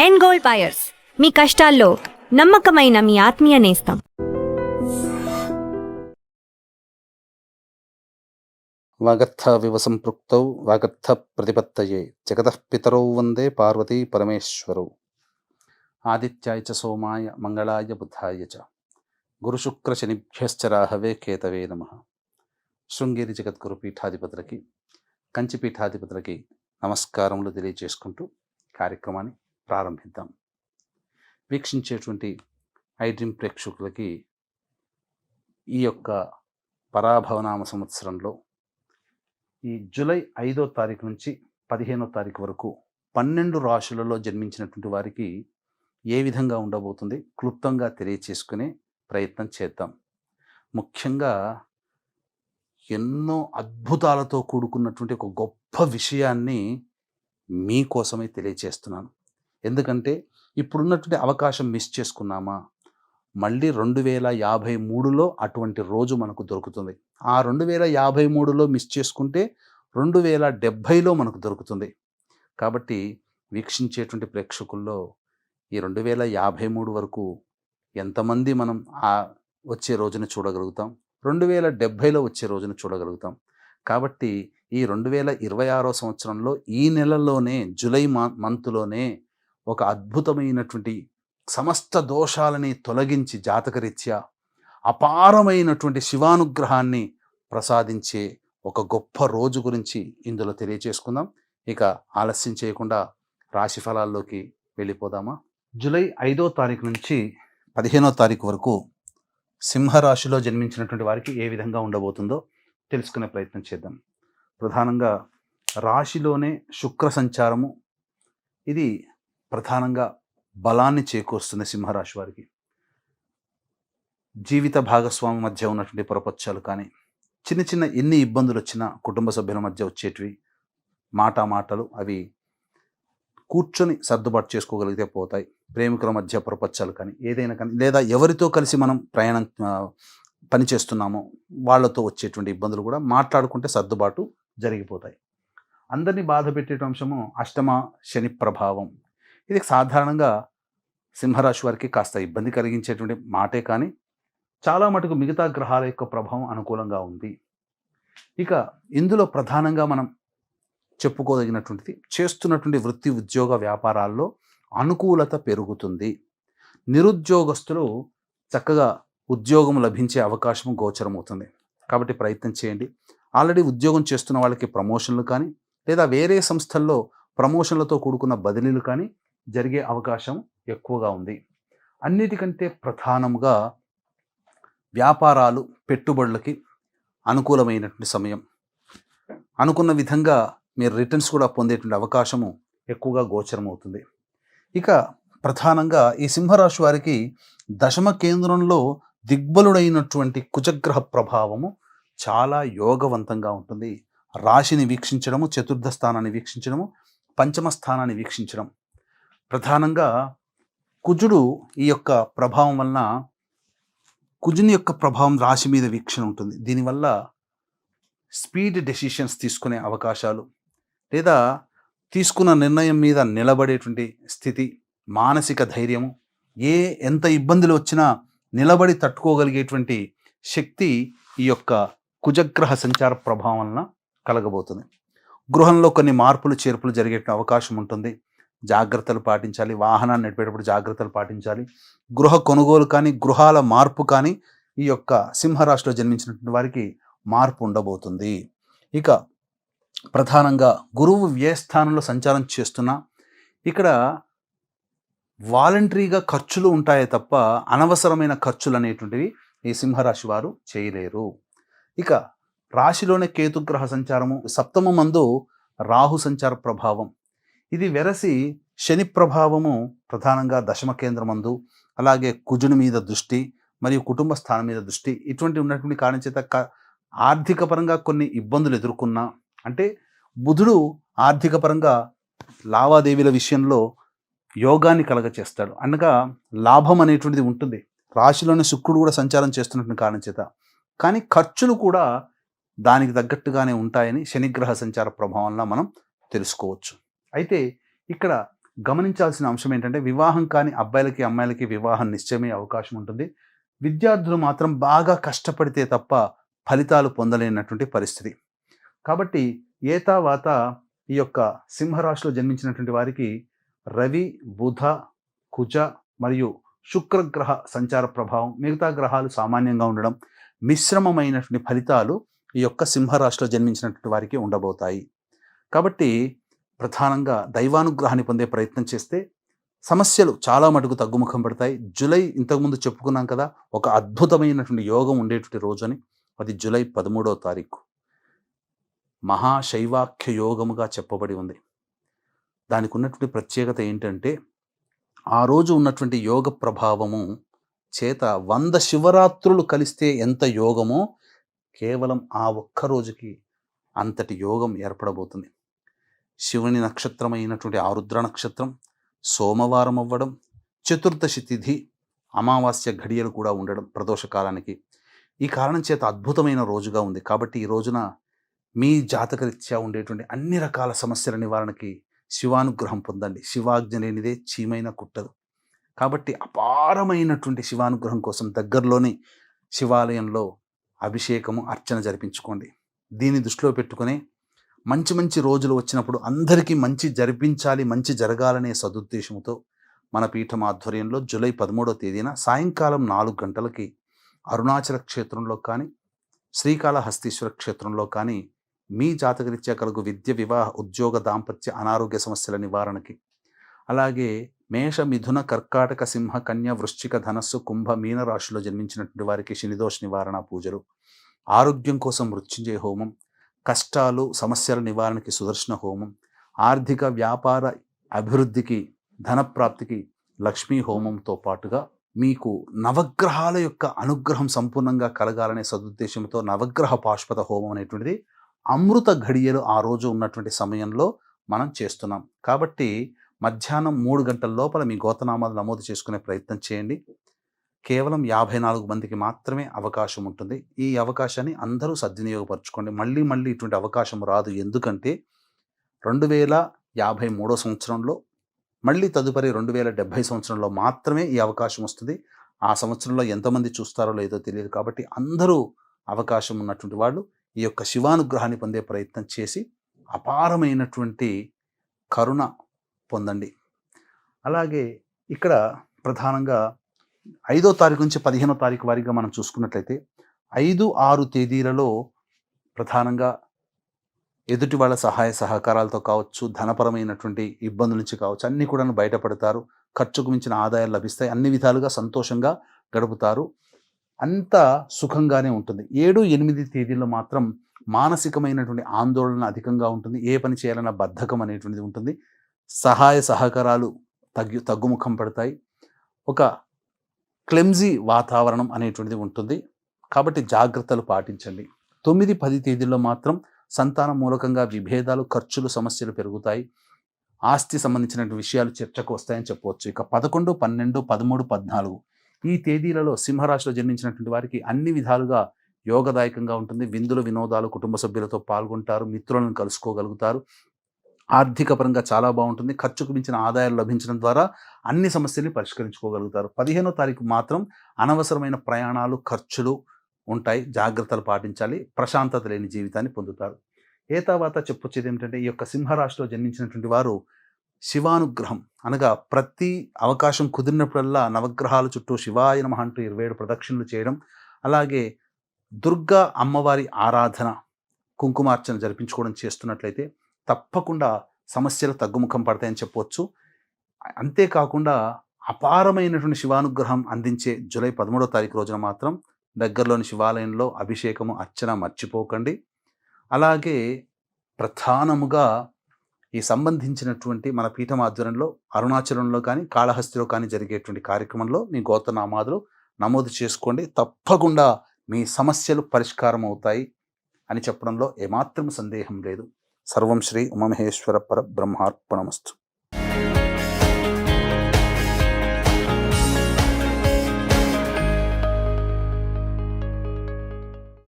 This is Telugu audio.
ఎండ్ గోల్డ్ బయర్స్, మీ కష్టాల్లో నమ్మకమైన మీ ఆత్మీయ నేస్తం. వాగర్థవివ సంపృక్తౌ వాగర్థ ప్రతిపత్తయే జగతః పితరౌ వందే పార్వతీ పరమేశ్వరౌ. ఆదిత్యాయ చ సోమాయ మంగళాయ బుధాయ చ గురుశుక్రశనిభ్యశ్చ రాహవే కేతవే నమః. శృంగేరి జగద్గురు పీఠాధిపతులకి, కంచి పీఠాధిపతులకి నమస్కారములు తెలియజేసుకుంటూ కార్యక్రమాన్ని ప్రారంభిద్దాం. వీక్షించేటువంటి ఐడ్రీమ్ ప్రేక్షకులకి ఈ యొక్క పరాభవనామ సంవత్సరంలో ఈ జూలై 5వ తారీఖు నుంచి 15వ తారీఖు వరకు 12 రాశులలో జన్మించినటువంటి వారికి ఏ విధంగా ఉండబోతుంది క్లుప్తంగా తెలియచేసుకునే ప్రయత్నం చేద్దాం. ముఖ్యంగా ఎన్నో అద్భుతాలతో కూడుకున్నటువంటి ఒక గొప్ప విషయాన్ని మీకోసమే తెలియచేస్తున్నాను. ఎందుకంటే ఇప్పుడున్నటువంటి అవకాశం మిస్ చేసుకున్నామా, మళ్ళీ 2053లో అటువంటి రోజు మనకు దొరుకుతుంది. ఆ 2053లో మిస్ చేసుకుంటే 2070లో మనకు దొరుకుతుంది. కాబట్టి వీక్షించేటువంటి ప్రేక్షకుల్లో ఈ 2053 వరకు ఎంతమంది మనం వచ్చే రోజును చూడగలుగుతాం, 2070లో వచ్చే రోజును చూడగలుగుతాం. కాబట్టి ఈ 2026వ సంవత్సరంలో ఈ నెలలోనే జూలై మంత్లోనే ఒక అద్భుతమైనటువంటి సమస్త దోషాలని తొలగించి జాతకరీత్యా అపారమైనటువంటి శివానుగ్రహాన్ని ప్రసాదించే ఒక గొప్ప రోజు గురించి ఇందులో తెలియచేసుకుందాం. ఇక ఆలస్యం చేయకుండా రాశి ఫలాల్లోకి వెళ్ళిపోదామా. జూలై 5వ తారీఖు నుంచి 15వ తారీఖు వరకు సింహరాశిలో జన్మించినటువంటి వారికి ఏ విధంగా ఉండబోతుందో తెలుసుకునే ప్రయత్నం చేద్దాం. ప్రధానంగా రాశిలోనే శుక్ర సంచారము ఇది ప్రధానంగా బలాన్ని చేకూరుస్తుంది సింహరాశి వారికి. జీవిత భాగస్వామి మధ్య ఉన్నటువంటి పొరపచ్చాలు కానీ, చిన్న చిన్న ఎన్ని ఇబ్బందులు వచ్చినా కుటుంబ సభ్యుల మధ్య వచ్చేటివి మాటలు అవి కూర్చొని సర్దుబాటు చేసుకోగలిగితే పోతాయి. ప్రేమికుల మధ్య పొరపచ్చాలు కానీ, ఏదైనా కానీ, లేదా ఎవరితో కలిసి మనం పని చేస్తున్నామో వాళ్ళతో వచ్చేటువంటి ఇబ్బందులు కూడా మాట్లాడుకుంటే సర్దుబాటు జరిగిపోతాయి. అందరినీ బాధ పెట్టే అంశము అష్టమ శని ప్రభావం. ఇది సాధారణంగా సింహరాశి వారికి కాస్త ఇబ్బంది కలిగించేటువంటి మాటే, కానీ చాలా మటుకు మిగతా గ్రహాల యొక్క ప్రభావం అనుకూలంగా ఉంది. ఇక ఇందులో ప్రధానంగా మనం చెప్పుకోదగినటువంటిది, చేస్తున్నటువంటి వృత్తి ఉద్యోగ వ్యాపారాల్లో అనుకూలత పెరుగుతుంది. నిరుద్యోగస్తులు చక్కగా ఉద్యోగం లభించే అవకాశం గోచరమవుతుంది. కాబట్టి ప్రయత్నం చేయండి. ఆల్రెడీ ఉద్యోగం చేస్తున్న వాళ్ళకి ప్రమోషన్లు కానీ, లేదా వేరే సంస్థల్లో ప్రమోషన్లతో కూడుకున్న బదిలీలు కానీ జరిగే అవకాశం ఎక్కువగా ఉంది. అన్నిటికంటే ప్రధానముగా వ్యాపారాలు పెట్టుబడులకి అనుకూలమైనటువంటి సమయం. అనుకున్న విధంగా మీరు రిటర్న్స్ కూడా పొందేటువంటి అవకాశము ఎక్కువగా గోచరమవుతుంది. ఇక ప్రధానంగా ఈ సింహరాశి వారికి దశమ కేంద్రంలో దిగ్బలుడైనటువంటి కుజగ్రహ ప్రభావము చాలా యోగవంతంగా ఉంటుంది. రాశిని వీక్షించడము, చతుర్థ స్థానాన్ని వీక్షించడము, పంచమ స్థానాన్ని వీక్షించడం. ప్రధానంగా కుజుడు ఈ యొక్క ప్రభావం వలన, కుజుని యొక్క ప్రభావం రాశి మీద వీక్షణ ఉంటుంది. దీనివల్ల స్పీడ్ డెసిషన్స్ తీసుకునే అవకాశాలు, లేదా తీసుకున్న నిర్ణయం మీద నిలబడేటువంటి స్థితి, మానసిక ధైర్యము, ఎంత ఇబ్బందులు వచ్చినా నిలబడి తట్టుకోగలిగేటువంటి శక్తి ఈ యొక్క కుజగ్రహ సంచార ప్రభావం వలన కలగబోతుంది. గృహంలో కొన్ని మార్పులు చేర్పులు జరిగే అవకాశం ఉంటుంది. జాగ్రత్తలు పాటించాలి. వాహనాన్ని నడిపేటప్పుడు జాగ్రత్తలు పాటించాలి. గృహ కొనుగోలు కానీ, గృహాల మార్పు కానీ ఈ యొక్క సింహరాశిలో జన్మించినటువంటి వారికి మార్పు ఉండబోతుంది. ఇక ప్రధానంగా గురువు వ్యయస్థానంలో సంచారం చేస్తున్నా ఇక్కడ వాలంటరీగా ఖర్చులు ఉంటాయే తప్ప అనవసరమైన ఖర్చులు అనేటువంటివి ఈ సింహరాశి వారు చేయలేరు. ఇక రాశిలోనే కేతుగ్రహ సంచారము, సప్తమ మందు రాహు సంచార ప్రభావం. ఇది వెరసి శని ప్రభావము ప్రధానంగా దశమ కేంద్రమందు, అలాగే కుజుని మీద దృష్టి మరియు కుటుంబ స్థానం మీద దృష్టి, ఇటువంటి ఉన్నటువంటి కారణం చేత ఆర్థిక పరంగా కొన్ని ఇబ్బందులు ఎదుర్కొన్నా, అంటే బుధుడు ఆర్థిక పరంగా లావాదేవీల విషయంలో యోగాన్ని కలగచేస్తాడు. అనగా లాభం అనేటువంటిది ఉంటుంది. రాశిలోని శుక్రుడు కూడా సంచారం చేస్తున్నటువంటి కారణం చేత, కానీ ఖర్చులు కూడా దానికి తగ్గట్టుగానే ఉంటాయని శనిగ్రహ సంచార ప్రభావంలో మనం తెలుసుకోవచ్చు. అయితే ఇక్కడ గమనించాల్సిన అంశం ఏంటంటే వివాహం కాని అబ్బాయిలకి అమ్మాయిలకి వివాహం నిశ్చయమయ్యే అవకాశం ఉంటుంది. విద్యార్థులు మాత్రం బాగా కష్టపడితే తప్ప ఫలితాలు పొందలేనటువంటి పరిస్థితి. కాబట్టి ఏతావాత ఈ యొక్క సింహరాశిలో జన్మించినటువంటి వారికి రవి, బుధ, కుజ మరియు శుక్రగ్రహ సంచార ప్రభావం, మిగతా గ్రహాలు సామాన్యంగా ఉండడం, మిశ్రమమైనటువంటి ఫలితాలు ఈ యొక్క సింహరాశిలో జన్మించినటువంటి వారికి ఉండబోతాయి. కాబట్టి ప్రధానంగా దైవానుగ్రహాన్ని పొందే ప్రయత్నం చేస్తే సమస్యలు చాలా మటుకు తగ్గుముఖం పడతాయి. జూలై ఇంతకుముందు చెప్పుకున్నాం కదా, ఒక అద్భుతమైనటువంటి యోగం ఉండేటువంటి రోజు అని. అది జూలై 13వ తారీఖు మహాశైవాఖ్య యోగముగా చెప్పబడి ఉంది. దానికి ఉన్నటువంటి ప్రత్యేకత ఏంటంటే ఆ రోజు ఉన్నటువంటి యోగ ప్రభావము చేత 100 శివరాత్రులు కలిస్తే ఎంత యోగమో కేవలం ఆ ఒక్క రోజుకి అంతటి యోగం ఏర్పడబోతుంది. శివుని నక్షత్రమైనటువంటి ఆరుద్ర నక్షత్రం సోమవారం అవ్వడం, చతుర్దశి తిథి అమావాస్య ఘడియలు కూడా ఉండడం ప్రదోషకాలానికి, ఈ కారణం చేత అద్భుతమైన రోజుగా ఉంది. కాబట్టి ఈ రోజున మీ జాతకరీత్యా ఉండేటువంటి అన్ని రకాల సమస్యల నివారణకి శివానుగ్రహం పొందండి. శివాజ్ఞ లేనిదే చీమైనా కుట్టదు. కాబట్టి అపారమైనటువంటి శివానుగ్రహం కోసం దగ్గరలోని శివాలయంలో అభిషేకము, అర్చన జరిపించుకోండి. దీన్ని దృష్టిలో పెట్టుకుని మంచి మంచి రోజులు వచ్చినప్పుడు అందరికీ మంచి జరిపించాలి, మంచి జరగాలనే సదుద్దేశంతో మన పీఠం ఆధ్వర్యంలో జూలై 13వ తేదీన సాయంకాలం 4 గంటలకి అరుణాచల క్షేత్రంలో కానీ, శ్రీకాళహస్తీశ్వర క్షేత్రంలో కానీ మీ జాతకరీత్యా కలుగు విద్య, వివాహ, ఉద్యోగ, దాంపత్య, అనారోగ్య సమస్యల నివారణకి, అలాగే మేష, మిథున, కర్కాటక, సింహ, కన్య, వృశ్చిక, ధనస్సు, కుంభ, మీన రాశిలో జన్మించినటువంటి వారికి శనిదోష నివారణ పూజలు, ఆరోగ్యం కోసం మృత్యుంజయ హోమం, కష్టాలు సమస్యల నివారణకి సుదర్శన హోమం, ఆర్థిక వ్యాపార అభివృద్ధికి, ధనప్రాప్తికి లక్ష్మీ హోమంతో పాటుగా మీకు నవగ్రహాల యొక్క అనుగ్రహం సంపూర్ణంగా కలగాలనే సదుద్దేశంతో నవగ్రహ పాశుపత హోమం అనేటువంటిది అమృత ఘడియలు ఆ రోజు ఉన్నటువంటి సమయంలో మనం చేస్తున్నాం. కాబట్టి మధ్యాహ్నం 3 గంటల లోపల మీ గోత్రనామాలు నమోదు చేసుకునే ప్రయత్నం చేయండి. కేవలం 54 మందికి మాత్రమే అవకాశం ఉంటుంది. ఈ అవకాశాన్ని అందరూ సద్వినియోగపరచుకోండి. మళ్ళీ మళ్ళీ ఇటువంటి అవకాశం రాదు. ఎందుకంటే 2053 సంవత్సరంలో, మళ్ళీ తదుపరి 2070 సంవత్సరంలో మాత్రమే ఈ అవకాశం వస్తుంది. ఆ సంవత్సరంలో ఎంతమంది చూస్తారో లేదో తెలియదు. కాబట్టి అందరూ అవకాశం ఉన్నటువంటి వాళ్ళు ఈ యొక్క శివానుగ్రహాన్ని పొందే ప్రయత్నం చేసి అపారమైనటువంటి కరుణ పొందండి. అలాగే ఇక్కడ ప్రధానంగా 5వ తారీఖు నుంచి 15వ తారీఖు వారీగా మనం చూసుకున్నట్లయితే 5, 6 తేదీలలో ప్రధానంగా ఎదుటి వాళ్ళ సహాయ సహకారాలతో కావచ్చు, ధనపరమైనటువంటి ఇబ్బందుల నుంచి కావచ్చు, అన్నీ కూడా బయటపడతారు. ఖర్చుకు మించిన ఆదాయాలు లభిస్తాయి. అన్ని విధాలుగా సంతోషంగా గడుపుతారు. అంతా సుఖంగానే ఉంటుంది. 7, 8 తేదీల్లో మాత్రం మానసికమైనటువంటి ఆందోళన అధికంగా ఉంటుంది. ఏ పని చేయాలన్న బద్ధకం అనేటువంటిది ఉంటుంది. సహాయ సహకారాలు తగ్గుముఖం పడతాయి. ఒక క్లెమ్జీ వాతావరణం అనేటువంటిది ఉంటుంది. కాబట్టి జాగ్రత్తలు పాటించండి. 9, 10 తేదీల్లో మాత్రం సంతానం మూలకంగా విభేదాలు, ఖర్చులు, సమస్యలు పెరుగుతాయి. ఆస్తి సంబంధించినటువంటి విషయాలు చర్చకు వస్తాయని చెప్పవచ్చు. ఇక 11, 12, 13, 14 ఈ తేదీలలో సింహరాశిలో జన్మించినటువంటి వారికి అన్ని విధాలుగా యోగదాయకంగా ఉంటుంది. విందులు, వినోదాలు, కుటుంబ సభ్యులతో పాల్గొంటారు. మిత్రులను కలుసుకోగలుగుతారు. ఆర్థిక పరంగా చాలా బాగుంటుంది. ఖర్చుకు మించిన ఆదాయాలు లభించడం ద్వారా అన్ని సమస్యల్ని పరిష్కరించుకోగలుగుతారు. 15వ తారీఖు మాత్రం అనవసరమైన ప్రయాణాలు, ఖర్చులు ఉంటాయి. జాగ్రత్తలు పాటించాలి. ప్రశాంతత లేని జీవితాన్ని పొందుతారు. తర్వాత చెప్పొచ్చేది ఏమిటంటే ఈ యొక్క సింహరాశిలో జన్మించినటువంటి వారు శివానుగ్రహం అనగా ప్రతి అవకాశం కుదిరినప్పుడల్లా నవగ్రహాల చుట్టూ శివాయ నమః అంటూ 27 ప్రదక్షిణలు చేయడం, అలాగే దుర్గా అమ్మవారి ఆరాధన, కుంకుమార్చన జరిపించుకోవడం చేస్తున్నట్లయితే తప్పకుండా సమస్యలు తగ్గుముఖం పడతాయని చెప్పవచ్చు. అంతేకాకుండా అపారమైనటువంటి శివానుగ్రహం అందించే జూలై 13వ తారీఖు రోజున మాత్రం దగ్గరలోని శివాలయంలో అభిషేకము, అర్చన మర్చిపోకండి. అలాగే ప్రధానముగా ఈ సంబంధించినటువంటి మన పీఠం ఆధ్వర్యంలో అరుణాచలంలో కానీ, కాళహస్తిలో కానీ జరిగేటువంటి కార్యక్రమంలో మీ గోత్రనామాలు నమోదు చేసుకోండి. తప్పకుండా మీ సమస్యలు పరిష్కారం అవుతాయి అని చెప్పడంలో ఏమాత్రం సందేహం లేదు. సర్వం శ్రీ ఉమామహేశ్వర పరబ్రహ్మార్పణమస్తు.